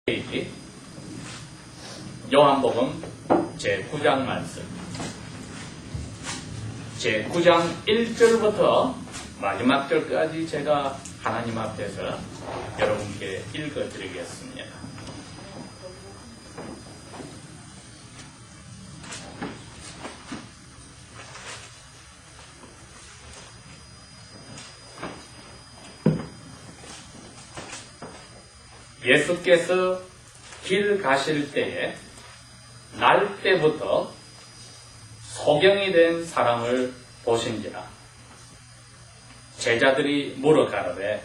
페이지 요한복음 제9장 말씀 제9장 1절부터 마지막 절까지 제가 하나님 앞에서 여러분께 읽어드리겠습니다. 예수께서 길 가실 때에 날 때부터 소경이 된 사람을 보신지라. 제자들이 물어 가로되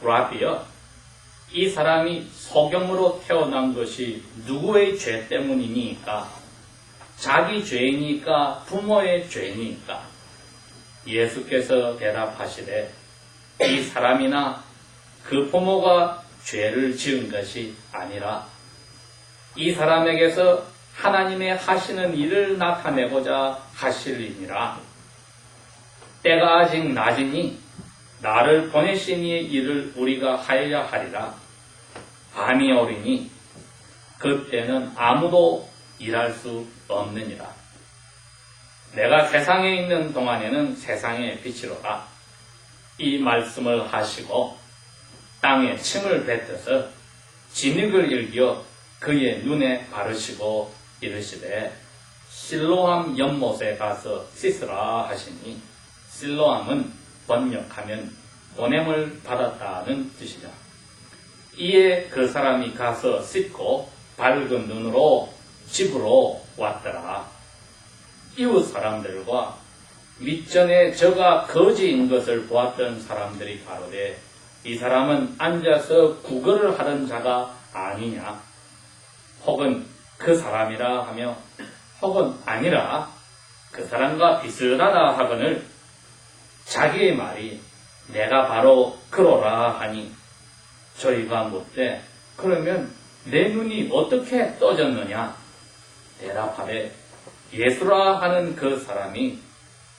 라비여, 이 사람이 소경으로 태어난 것이 누구의 죄 때문이니까? 자기 죄이니까 부모의 죄이니까? 예수께서 대답하시되 이 사람이나 그 부모가 죄를 지은 것이 아니라 이 사람에게서 하나님의 하시는 일을 나타내고자 하실이니라. 때가 아직 낮으니 나를 보내신 이의 일을 우리가 하여야 하리라. 밤이 오리니 그때는 아무도 일할 수 없느니라. 내가 세상에 있는 동안에는 세상의 빛이로라. 이 말씀을 하시고 땅에 침을 뱉어서 진흙을 일겨 그의 눈에 바르시고 이르시되 실로암 연못에 가서 씻으라 하시니, 실로암은 번역하면 보냄을 받았다는 뜻이다. 이에 그 사람이 가서 씻고 밝은 눈으로 집으로 왔더라. 이웃 사람들과 밑전에 저가 거지인 것을 보았던 사람들이 가로되 이 사람은 앉아서 구걸을 하던 자가 아니냐? 혹은 그 사람이라 하며 혹은 아니라 그 사람과 비슷하다 하거늘 자기의 말이 내가 바로 그러라 하니, 저희가 묻되 그러면 내 눈이 어떻게 떠졌느냐? 대답하되 예수라 하는 그 사람이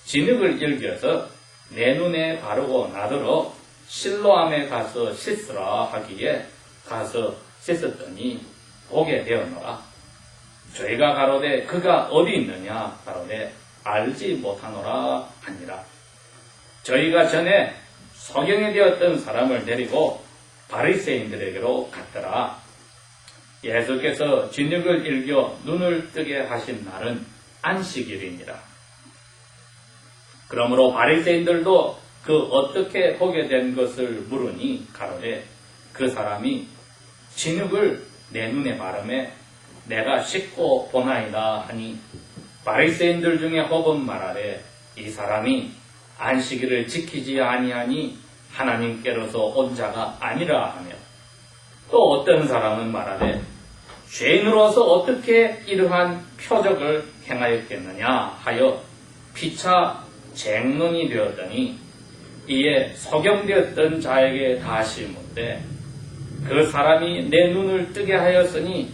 진흙을 일겨서 내 눈에 바르고 나더러 실로암에 가서 씻으라 하기에 가서 씻었더니 보게 되었노라. 저희가 가로되 그가 어디 있느냐? 가로되 알지 못하노라 하니라. 저희가 전에 소경이 되었던 사람을 데리고 바리새인들에게로 갔더라. 예수께서 진흙을 일겨 눈을 뜨게 하신 날은 안식일이니라. 그러므로 바리새인들도 그 어떻게 보게 된 것을 물으니 가로되 그 사람이 진흙을 내 눈에 바르매 내가 씻고 보나이다 하니, 바리새인들 중에 혹은 말하되 이 사람이 안식일을 지키지 아니하니 하나님께로서 온 자가 아니라 하며, 또 어떤 사람은 말하되 죄인으로서 어떻게 이러한 표적을 행하였겠느냐 하여 피차 쟁론이 되었더니, 이에 소경되었던 자에게 다시 묻되 그 사람이 내 눈을 뜨게 하였으니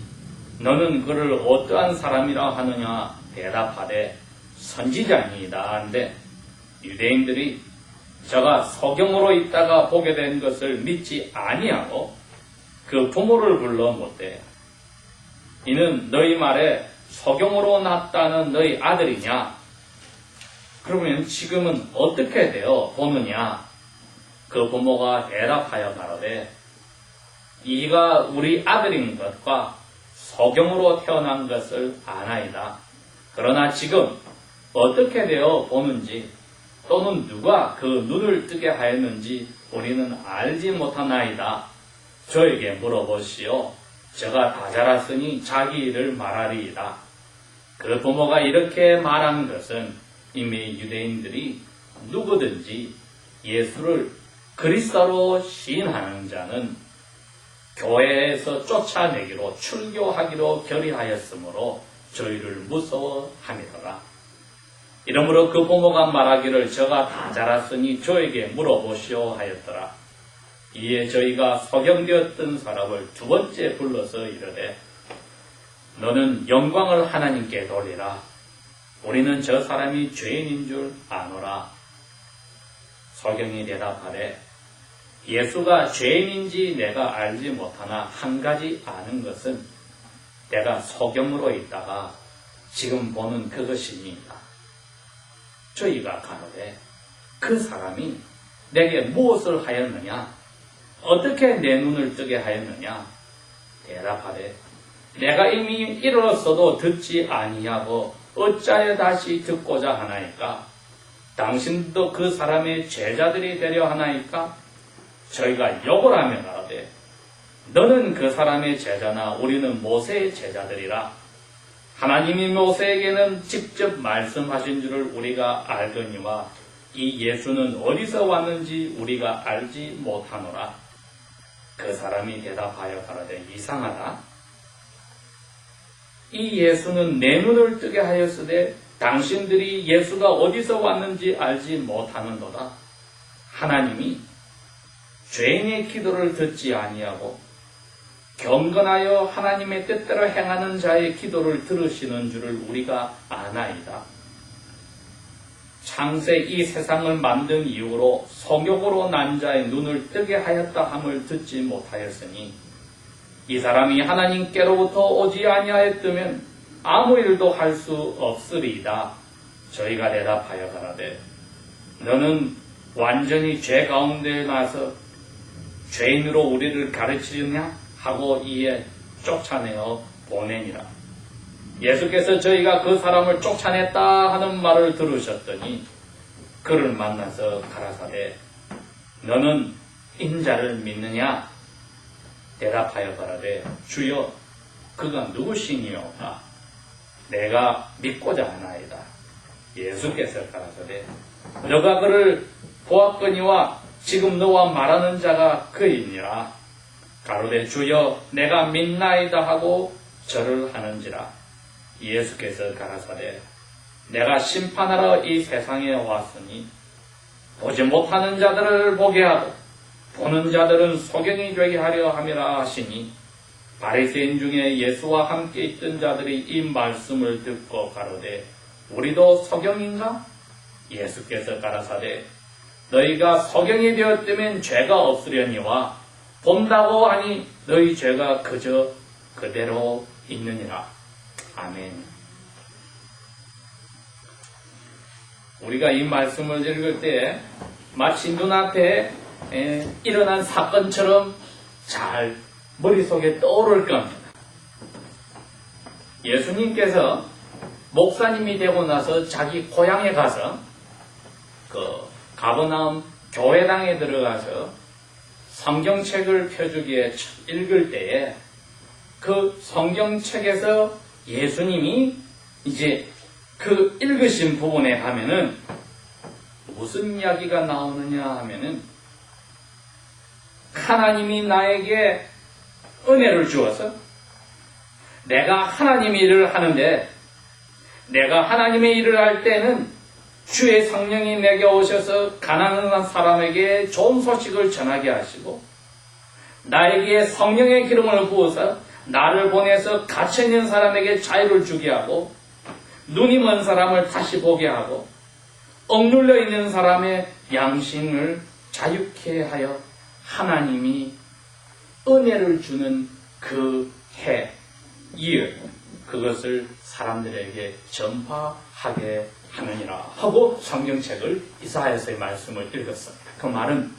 너는 그를 어떠한 사람이라 하느냐? 대답하되 선지자니이다 한데, 유대인들이 저가 소경으로 있다가 보게 된 것을 믿지 아니하고 그 부모를 불러 묻되 이는 너희 말에 소경으로 났다는 너희 아들이냐? 그러면 지금은 어떻게 되어 보느냐? 그 부모가 대답하여 가로되 이가 우리 아들인 것과 소경으로 태어난 것을 아나이다. 그러나 지금 어떻게 되어 보는지 또는 누가 그 눈을 뜨게 하였는지 우리는 알지 못하나이다. 저에게 물어보시오. 저가 다 자랐으니 자기 일을 말하리이다. 그 부모가 이렇게 말한 것은 이미 유대인들이 누구든지 예수를 그리스도로 시인하는 자는 교회에서 쫓아내기로 출교하기로 결의하였으므로 저희를 무서워함이더라. 이러므로 그 부모가 말하기를 저가 다 자랐으니 저에게 물어보시오 하였더라. 이에 저희가 소경되었던 사람을 두 번째 불러서 이르되 너는 영광을 하나님께 돌리라. 우리는 저 사람이 죄인인 줄 아노라. 소경이 대답하되 예수가 죄인인지 내가 알지 못하나 한 가지 아는 것은 내가 소경으로 있다가 지금 보는 그것이니이다. 저희가 가로되 그 사람이 내게 무엇을 하였느냐? 어떻게 내 눈을 뜨게 하였느냐? 대답하되 내가 이미 이르렀어도 듣지 아니하고 어찌하여 다시 듣고자 하나이까? 당신도 그 사람의 제자들이 되려 하나이까? 저희가 욕을 하며 가로되 너는 그 사람의 제자나 우리는 모세의 제자들이라. 하나님이 모세에게는 직접 말씀하신 줄을 우리가 알거니와 이 예수는 어디서 왔는지 우리가 알지 못하노라. 그 사람이 대답하여 가로되 이상하다. 이 예수는 내 눈을 뜨게 하였으되 당신들이 예수가 어디서 왔는지 알지 못하는도다. 하나님이 죄인의 기도를 듣지 아니하고 경건하여 하나님의 뜻대로 행하는 자의 기도를 들으시는 줄을 우리가 아나이다. 창세 이 세상을 만든 이후로 성욕으로 난 자의 눈을 뜨게 하였다 함을 듣지 못하였으니 이 사람이 하나님께로부터 오지 아니하였다면 아무 일도 할 수 없으리이다. 저희가 대답하여 가라되 너는 완전히 죄 가운데 나서 죄인으로 우리를 가르치느냐? 하고 이에 쫓아내어 보내니라. 예수께서 저희가 그 사람을 쫓아냈다 하는 말을 들으셨더니 그를 만나서 가라사대 너는 인자를 믿느냐? 대답하여 가라되 주여 그가 누구시니오까? 내가 믿고자 하나이다. 예수께서 가라사대 너가 그를 보았거니와 지금 너와 말하는 자가 그이니라. 가로되 주여 내가 믿나이다 하고 절을 하는지라. 예수께서 가라사대 내가 심판하러 이 세상에 왔으니 보지 못하는 자들을 보게 하고 보는 자들은 소경이 되게 하려 함이라 하시니 바리새인 중에 예수와 함께 있던 자들이 이 말씀을 듣고 가로되 우리도 소경인가? 예수께서 가라사대 너희가 소경이 되었다면 죄가 없으려니와 본다고 하니 너희 죄가 그저 그대로 있느니라. 아멘. 우리가 이 말씀을 읽을 때 마치 눈앞에 일어난 사건처럼 잘 머릿속에 떠오를 겁니다. 예수님께서 목사님이 되고 나서 자기 고향에 가서 그 가버나움 교회당에 들어가서 성경책을 펴주기에 읽을 때에 그 성경책에서 예수님이 이제 그 읽으신 부분에 가면은 무슨 이야기가 나오느냐 하면은 하나님이 나에게 은혜를 주어서 내가 하나님의 일을 하는데 내가 하나님의 일을 할 때는 주의 성령이 내게 오셔서 가난한 사람에게 좋은 소식을 전하게 하시고 나에게 성령의 기름을 부어서 나를 보내서 갇혀있는 사람에게 자유를 주게 하고 눈이 먼 사람을 다시 보게 하고 억눌려 있는 사람의 양심을 자유케 하여 하나님이 은혜를 주는 그 해, year, 그것을 사람들에게 전파하게 하느니라 하고 성경책을 이사야서의 말씀을 읽었습니다. 그 말은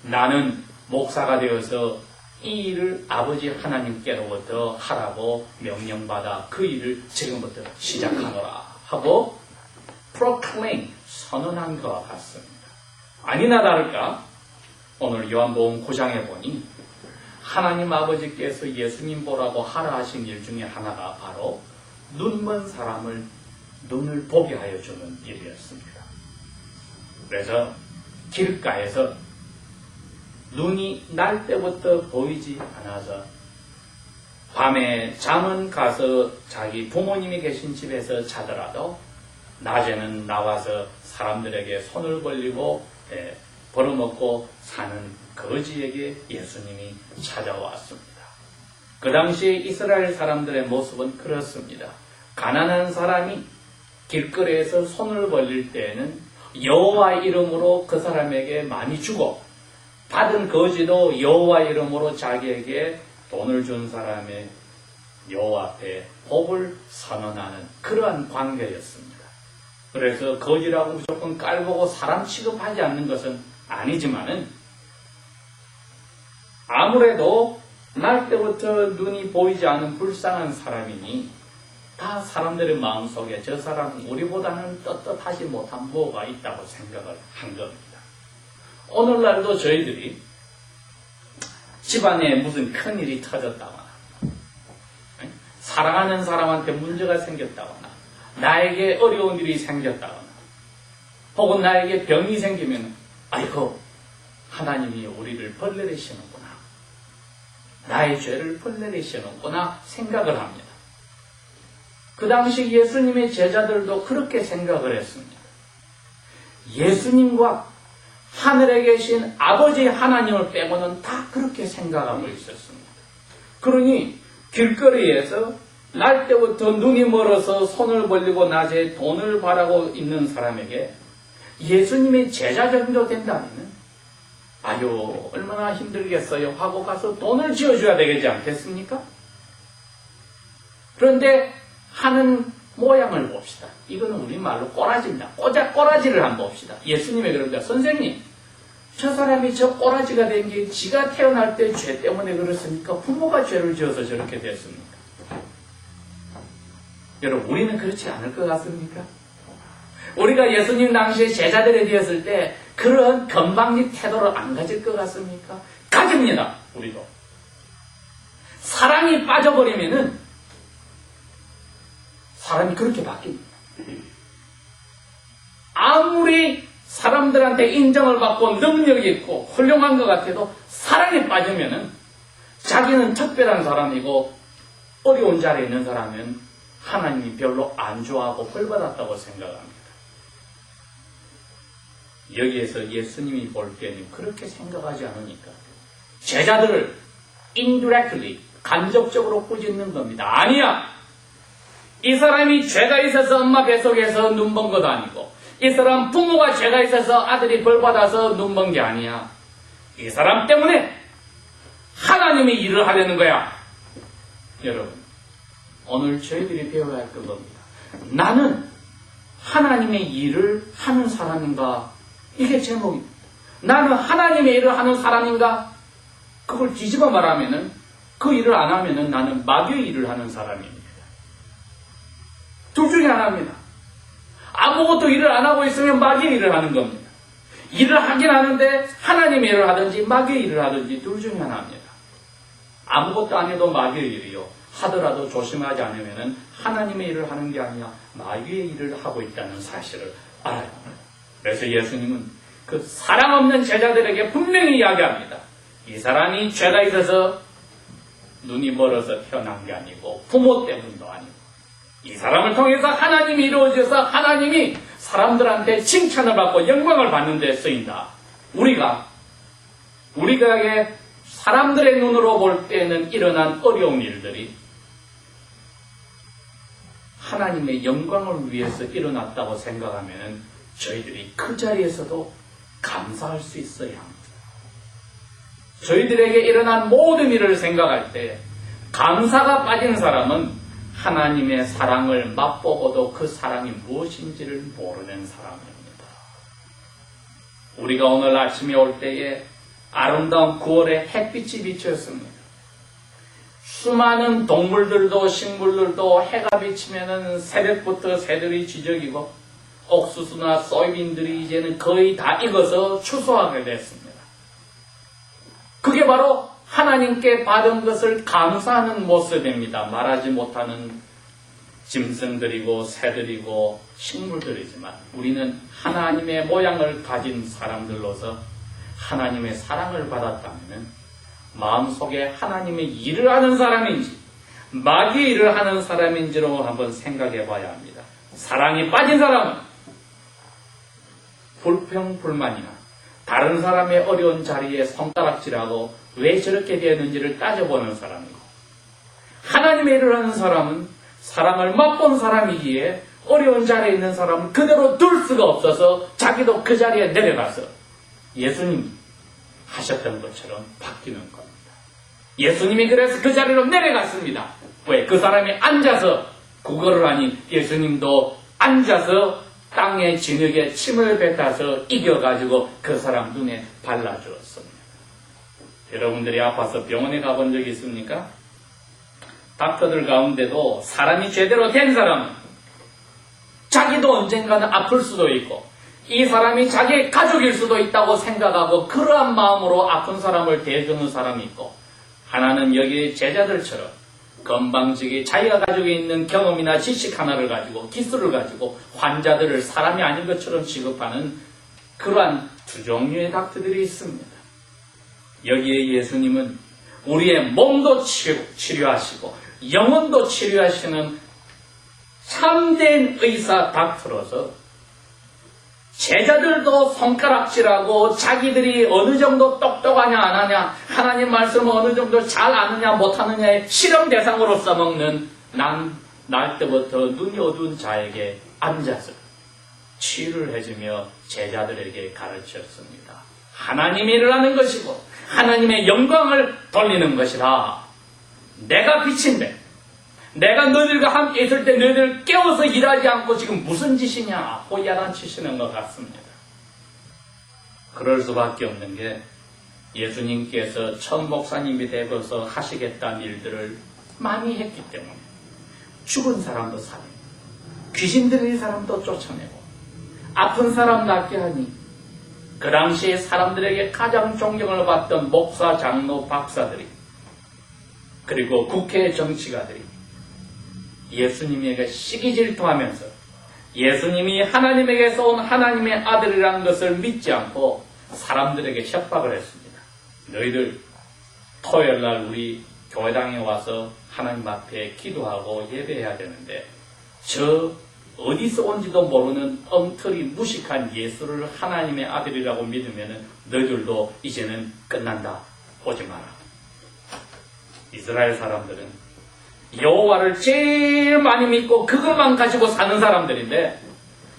나는 목사가 되어서 이 일을 아버지 하나님께로부터 하라고 명령받아 그 일을 지금부터 시작하노라 하고 proclaim, 선언한 것과 같습니다. 아니나 다를까 오늘 요한복음 9장에 보니 하나님 아버지께서 예수님 보라고 하라 하신 일 중에 하나가 바로 눈먼 사람을 눈을 보게 하여 주는 일이었습니다. 그래서 길가에서 눈이 날 때부터 보이지 않아서 밤에 잠은 가서 자기 부모님이 계신 집에서 자더라도 낮에는 나와서 사람들에게 손을 벌리고 벌어먹고 사는 거지에게 예수님이 찾아왔습니다. 그 당시에 이스라엘 사람들의 모습은 그렇습니다. 가난한 사람이 길거리에서 손을 벌릴 때에는 여호와 이름으로 그 사람에게 많이 주고 받은 거지도 여호와 이름으로 자기에게 돈을 준 사람의 여호와 앞에 복을 선언하는 그러한 관계였습니다. 그래서 거지라고 무조건 깔보고 사람 취급하지 않는 것은 아니지만은 아무래도 날 때부터 눈이 보이지 않은 불쌍한 사람이니 다 사람들의 마음속에 저 사람은 우리보다는 떳떳하지 못한 뭐가 있다고 생각을 한 겁니다. 오늘날도 저희들이 집안에 무슨 큰일이 터졌다거나 사랑하는 사람한테 문제가 생겼다거나 나에게 어려운 일이 생겼다거나 혹은 나에게 병이 생기면 아이고 하나님이 우리를 벌내리시는구나 나의 죄를 벌내리시는구나 생각을 합니다. 그 당시 예수님의 제자들도 그렇게 생각을 했습니다. 예수님과 하늘에 계신 아버지 하나님을 빼고는 다 그렇게 생각하고 있었습니다. 그러니 길거리에서 날 때부터 눈이 멀어서 손을 벌리고 낮에 돈을 바라고 있는 사람에게 예수님의 제자 정도 된다면 아유 얼마나 힘들겠어요 하고 가서 돈을 지어줘야 되겠지 않겠습니까? 그런데 하는 모양을 봅시다. 이거는 우리말로 꼬라지입니다. 꼬라지를 한번 봅시다. 예수님이 그럽니다. 선생님, 저 사람이 저 꼬라지가 된 게 지가 태어날 때 죄 때문에 그렇습니까? 부모가 죄를 지어서 저렇게 됐습니까? 여러분, 우리는 그렇지 않을 것 같습니까? 우리가 예수님 당시에 제자들이 되었을 때 그런 건방진 태도를 안 가질 것 같습니까? 가집니다. 우리도. 사랑이 빠져버리면은 사람이 그렇게 바뀝니다. 아무리 사람들한테 인정을 받고 능력이 있고 훌륭한 것 같아도 사랑에 빠지면은 자기는 특별한 사람이고 어려운 자리에 있는 사람은 하나님이 별로 안 좋아하고 벌받았다고 생각합니다. 여기에서 예수님이 볼 때는 그렇게 생각하지 않으니까 제자들을 indirectly 간접적으로 꾸짖는 겁니다. 아니야! 이 사람이 죄가 있어서 엄마 뱃속에서 눈먼 것도 아니고 이 사람 부모가 죄가 있어서 아들이 벌받아서 눈먼 게 아니야. 이 사람 때문에 하나님이 일을 하려는 거야. 여러분, 오늘 저희들이 배워야 할 겁니다. 나는 하나님의 일을 하는 사람인가? 이게 제목입니다. 나는 하나님의 일을 하는 사람인가? 그걸 뒤집어 말하면은 그 일을 안 하면은 나는 마귀의 일을 하는 사람입니다. 둘 중에 하나입니다. 아무것도 일을 안 하고 있으면 마귀의 일을 하는 겁니다. 일을 하긴 하는데 하나님의 일을 하든지 마귀의 일을 하든지 둘 중에 하나입니다. 아무것도 안 해도 마귀의 일이요. 하더라도 조심하지 않으면 하나님의 일을 하는 게 아니라 마귀의 일을 하고 있다는 사실을 알아야 합니다. 그래서 예수님은 그 사랑 없는 제자들에게 분명히 이야기합니다. 이 사람이 죄가 있어서 눈이 멀어서 태어난 게 아니고 부모 때문도 아니고 이 사람을 통해서 하나님이 이루어져서 하나님이 사람들한테 칭찬을 받고 영광을 받는 데 쓰인다. 우리가 사람들의 눈으로 볼 때는 일어난 어려운 일들이 하나님의 영광을 위해서 일어났다고 생각하면 저희들이 그 자리에서도 감사할 수 있어야 합니다. 저희들에게 일어난 모든 일을 생각할 때 감사가 빠진 사람은 하나님의 사랑을 맛보고도 그 사랑이 무엇인지를 모르는 사람입니다. 우리가 오늘 아침에 올 때에 아름다운 9월의 햇빛이 비쳤습니다. 수많은 동물들도 식물들도 해가 비치면은 새벽부터 새들이 쥐적이고 옥수수나 소이빈들이 이제는 거의 다 익어서 추수하게 됐습니다. 그게 바로 하나님께 받은 것을 감사하는 모습입니다. 말하지 못하는 짐승들이고 새들이고 식물들이지만 우리는 하나님의 모양을 가진 사람들로서 하나님의 사랑을 받았다면 마음속에 하나님의 일을 하는 사람인지 마귀의 일을 하는 사람인지로 한번 생각해 봐야 합니다. 사랑이 빠진 사람은 불평불만이나 다른 사람의 어려운 자리에 손가락질하고 왜 저렇게 되었는지를 따져보는 사람이고 하나님의 일을 하는 사람은 사랑을 맛본 사람이기에 어려운 자리에 있는 사람은 그대로 둘 수가 없어서 자기도 그 자리에 내려가서 예수님 하셨던 것처럼 바뀌는 겁니다. 예수님이 그래서 그 자리로 내려갔습니다. 왜? 그 사람이 앉아서 구걸을 하니 예수님도 앉아서 땅의 진흙에 침을 뱉어서 이겨가지고 그 사람 눈에 발라주었습니다. 여러분들이 아파서 병원에 가본 적이 있습니까? 닥터들 가운데도 사람이 제대로 된 사람은 자기도 언젠가는 아플 수도 있고 이 사람이 자기의 가족일 수도 있다고 생각하고 그러한 마음으로 아픈 사람을 대해주는 사람이 있고, 하나는 여기 제자들처럼 건방지게 자기가 가지고 있는 경험이나 지식 하나를 가지고 기술을 가지고 환자들을 사람이 아닌 것처럼 취급하는 그러한 두 종류의 닥터들이 있습니다. 여기에 예수님은 우리의 몸도 치료하시고 영혼도 치료하시는 참된 의사 닥터로서 제자들도 손가락질하고 자기들이 어느 정도 똑똑하냐 안 하냐, 하나님 말씀을 어느 정도 잘 아느냐 못하느냐의 실험 대상으로 써먹는 날 때부터 눈이 어두운 자에게 앉아서 치유를 해주며 제자들에게 가르쳤습니다. 하나님이 일어나는 것이고 하나님의 영광을 돌리는 것이라. 내가 빛인데 내가 너희들과 함께 있을 때 너희들 깨워서 일하지 않고 지금 무슨 짓이냐 호야단 치시는 것 같습니다. 그럴 수밖에 없는 게 예수님께서 첫 목사님이 되고서 하시겠다는 일들을 많이 했기 때문에 죽은 사람도 살리고 귀신 들린 사람도 쫓아내고 아픈 사람 낫게 하니 그 당시에 사람들에게 가장 존경을 받던 목사, 장로, 박사들이 그리고 국회 정치가들이 예수님에게 시기질투하면서 예수님이 하나님에게서 온 하나님의 아들이라는 것을 믿지 않고 사람들에게 협박을 했습니다. 너희들 토요일날 우리 교회당에 와서 하나님 앞에 기도하고 예배해야 되는데 저 어디서 온지도 모르는 엉터리 무식한 예수를 하나님의 아들이라고 믿으면 너희들도 이제는 끝난다. 오지 마라. 이스라엘 사람들은 여호와를 제일 많이 믿고 그것만 가지고 사는 사람들인데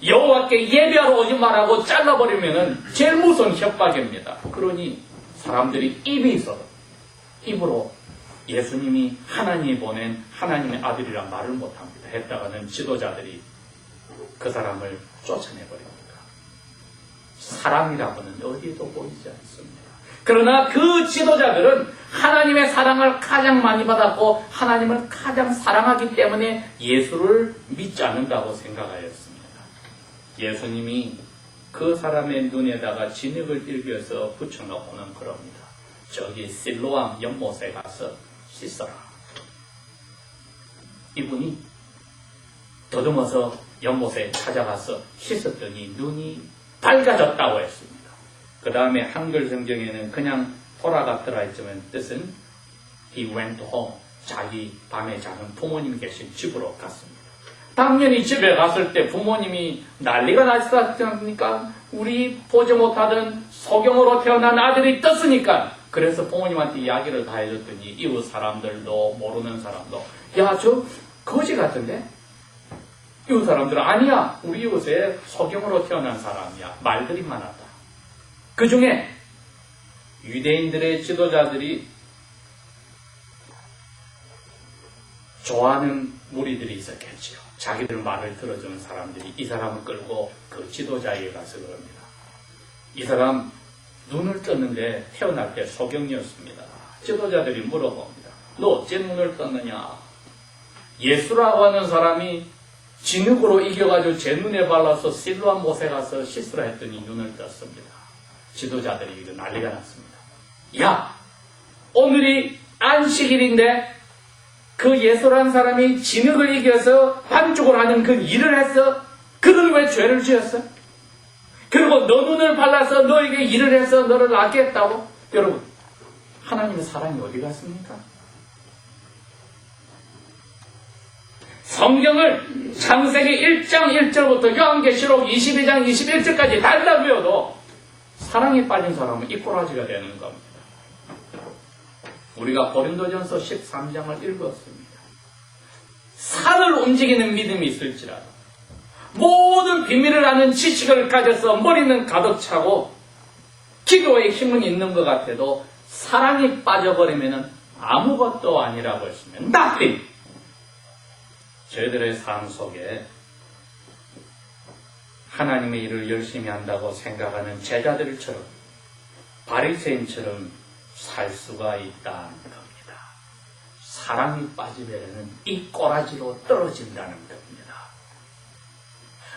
여호와께 예배하러 오지 말라고 잘라버리면 제일 무서운 협박입니다. 그러니 사람들이 입이 있어도 입으로 예수님이 하나님이 보낸 하나님의 아들이란 말을 못합니다. 했다가는 지도자들이 그 사람을 쫓아내버립니다. 사랑이라고는 어디에도 보이지 않습니다. 그러나 그 지도자들은 하나님의 사랑을 가장 많이 받았고 하나님을 가장 사랑하기 때문에 예수를 믿지 않는다고 생각하였습니다. 예수님이 그 사람의 눈에다가 진흙을 일겨서 붙여놓고는 그럽니다. 저기 실로암 연못에 가서 씻어라. 이분이 더듬어서 연못에 찾아가서 씻었더니 눈이 밝아졌다고 했습니다. 그 다음에 한글 성경에는 그냥 돌아갔더라 했지만 뜻은 he went home. 자기 밤에 자는 부모님이 계신 집으로 갔습니다. 당연히 집에 갔을 때 부모님이 난리가 났지 않습니까? 우리 보지 못하던 소경으로 태어난 아들이 떴으니까. 그래서 부모님한테 이야기를 다 해줬더니 이웃 사람들도 모르는 사람도 야, 저 거지 같은데? 이웃 사람들은 아니야. 우리 이웃에 소경으로 태어난 사람이야. 말들이 많았다. 그 중에 유대인들의 지도자들이 좋아하는 무리들이 있었겠지요. 자기들 말을 들어주는 사람들이 이 사람을 끌고 그 지도자에게 가서 그럽니다. 이 사람 눈을 떴는데 태어날 때 소경이었습니다. 지도자들이 물어봅니다. 너 어째 눈을 떴느냐? 예수라고 하는 사람이 진흙으로 이겨가지고 제 눈에 발라서 실로암 못에 가서 씻으라 했더니 눈을 떴습니다. 지도자들이 난리가 났습니다. 야, 오늘이 안식일인데 그 예수라는 사람이 진흙을 이겨서 반죽을 하는 그 일을 했어? 그는 왜 죄를 지었어? 그리고 너 눈을 발라서 너에게 일을 해서 너를 낫게 했다고? 여러분, 하나님의 사랑이 어디 갔습니까? 성경을 창세기 1장 1절부터 요한계시록 22장 21절까지 달다 배워도 사랑에 빠진 사람은 이꼬라지가 되는 겁니다. 우리가 고린도전서 13장을 읽었습니다. 산을 움직이는 믿음이 있을지라도 모든 비밀을 아는 지식을 가져서 머리는 가득 차고 기도에 힘은 있는 것 같아도 사랑이 빠져버리면 아무것도 아니라고 했으면 nothing. 저희들의 삶 속에 하나님의 일을 열심히 한다고 생각하는 제자들처럼 바리새인처럼 살 수가 있다는 겁니다. 사랑이 빠지면 이 꼬라지로 떨어진다는 겁니다.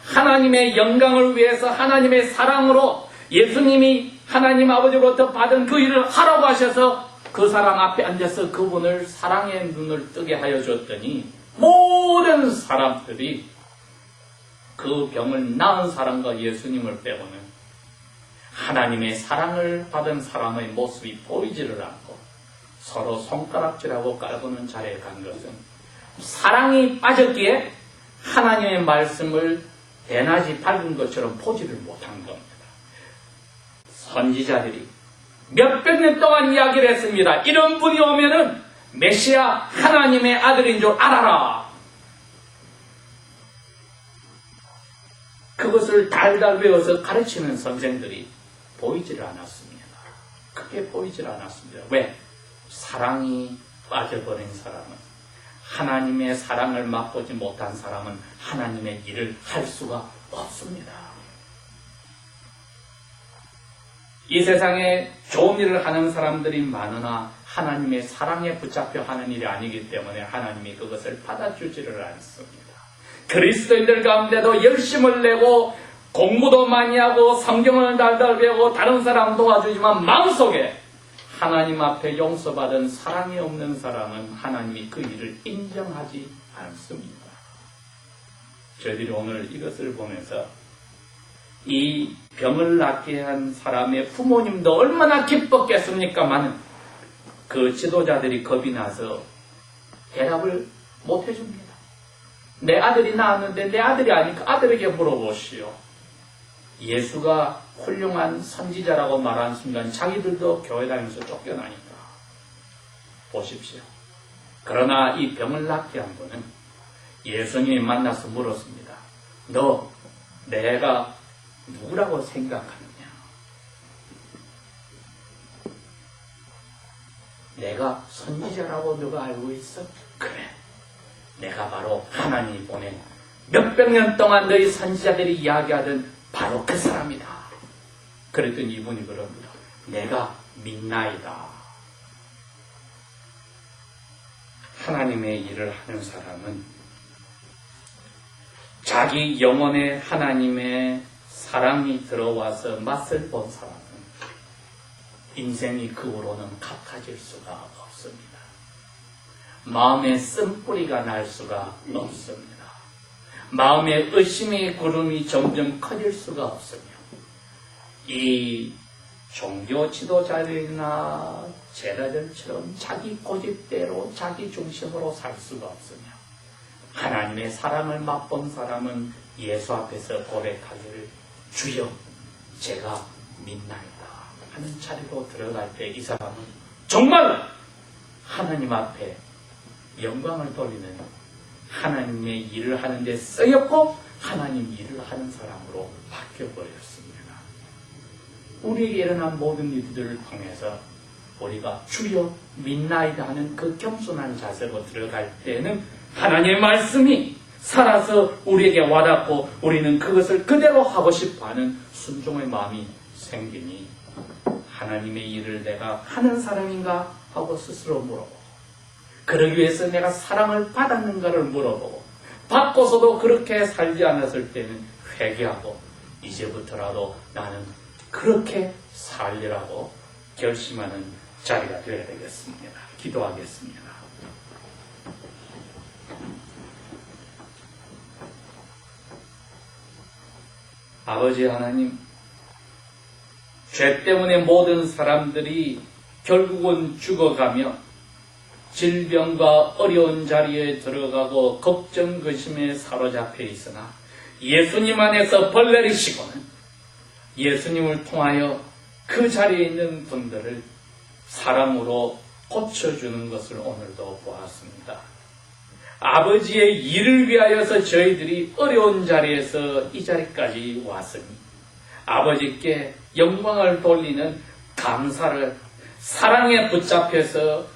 하나님의 영광을 위해서 하나님의 사랑으로 예수님이 하나님 아버지로부터 받은 그 일을 하라고 하셔서 그 사람 앞에 앉아서 그분을 사랑의 눈을 뜨게 하여 줬더니 모든 사람들이 그 병을 낳은 사람과 예수님을 빼고는 하나님의 사랑을 받은 사람의 모습이 보이지를 않고 서로 손가락질하고 깔보는 자리에 간 것은 사랑이 빠졌기에 하나님의 말씀을 대낮이 밝은 것처럼 보지를 못한 겁니다. 선지자들이 몇백 년 동안 이야기를 했습니다. 이런 분이 오면은 메시아 하나님의 아들인 줄 알아라. 그것을 달달 외워서 가르치는 선생들이 보이질 않았습니다. 크게 보이질 않았습니다. 왜? 사랑이 빠져버린 사람은, 하나님의 사랑을 맛보지 못한 사람은 하나님의 일을 할 수가 없습니다. 이 세상에 좋은 일을 하는 사람들이 많으나 하나님의 사랑에 붙잡혀 하는 일이 아니기 때문에 하나님이 그것을 받아주지를 않습니다. 그리스도인들 가운데도 열심을 내고 공부도 많이 하고 성경을 달달 배우고 다른 사람 도와주지만 마음속에 하나님 앞에 용서받은 사랑이 없는 사람은 하나님이 그 일을 인정하지 않습니다. 저희들이 오늘 이것을 보면서 이 병을 낫게 한 사람의 부모님도 얼마나 기뻤겠습니까만 그 지도자들이 겁이 나서 대답을 못 해줍니다. 내 아들이 나았는데 내 아들이 아니까 아들에게 물어보시오. 예수가 훌륭한 선지자라고 말한 순간 자기들도 교회 다니면서 쫓겨나니까. 보십시오. 그러나 이 병을 낫게 한 분은 예수님이 만나서 물었습니다. 너 내가 누구라고 생각하느냐? 내가 선지자라고 너가 알고 있어? 그래. 내가 바로 하나님이 보낸 몇백 년 동안 너희 선지자들이 이야기하던 바로 그 사람이다. 그랬더니 이분이 그럽니다. 내가 믿나이다. 하나님의 일을 하는 사람은 자기 영혼에 하나님의 사랑이 들어와서 맛을 본 사람은 인생이 그 후로는 같아질 수가 없습니다. 마음에 쓴뿌리가 날 수가 없습니다. 마음에 의심의 구름이 점점 커질 수가 없으며 이 종교 지도자들이나 제자들처럼 자기 고집대로 자기 중심으로 살 수가 없으며 하나님의 사랑을 맛본 사람은 예수 앞에서 고백하기를 주여 제가 믿나이다 하는 자리로 들어갈 때 이 사람은 정말 하나님 앞에 영광을 돌리는 하나님의 일을 하는데 쓰였고 하나님 일을 하는 사람으로 바뀌어버렸습니다. 우리에게 일어난 모든 일들을 통해서 우리가 주여 믿나이다 하는 그 겸손한 자세로 들어갈 때는 하나님의 말씀이 살아서 우리에게 와닿고 우리는 그것을 그대로 하고 싶어하는 순종의 마음이 생기니 하나님의 일을 내가 하는 사람인가 하고 스스로 물어보고 그러기 위해서 내가 사랑을 받았는가를 물어보고 받고서도 그렇게 살지 않았을 때는 회개하고 이제부터라도 나는 그렇게 살리라고 결심하는 자리가 되어야 되겠습니다. 기도하겠습니다. 아버지 하나님, 죄 때문에 모든 사람들이 결국은 죽어가며 질병과 어려운 자리에 들어가고 걱정, 근심에 사로잡혀 있으나 예수님 안에서 벌내리시고는 예수님을 통하여 그 자리에 있는 분들을 사람으로 고쳐주는 것을 오늘도 보았습니다. 아버지의 일을 위하여서 저희들이 어려운 자리에서 이 자리까지 왔으니 아버지께 영광을 돌리는 감사를, 사랑에 붙잡혀서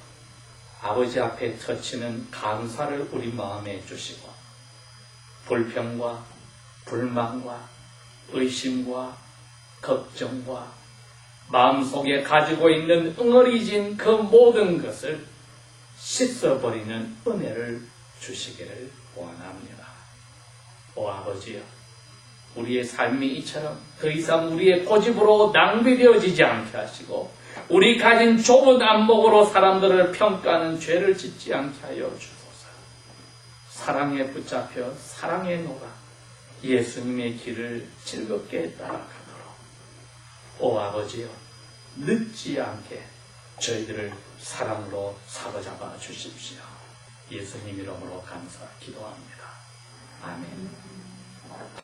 아버지 앞에 터치는 감사를 우리 마음에 주시고, 불평과 불만과 의심과 걱정과 마음속에 가지고 있는 응어리진 그 모든 것을 씻어버리는 은혜를 주시기를 원합니다. 오 아버지여, 우리의 삶이 이처럼 더 이상 우리의 고집으로 낭비되어지지 않게 하시고, 우리 가진 좁은 안목으로 사람들을 평가하는 죄를 짓지 않게 하여 주소서. 사랑에 붙잡혀 사랑에 녹아 예수님의 길을 즐겁게 따라가도록 오 아버지여, 늦지 않게 저희들을 사랑으로 사로잡아 주십시오. 예수님 이름으로 감사 기도합니다. 아멘.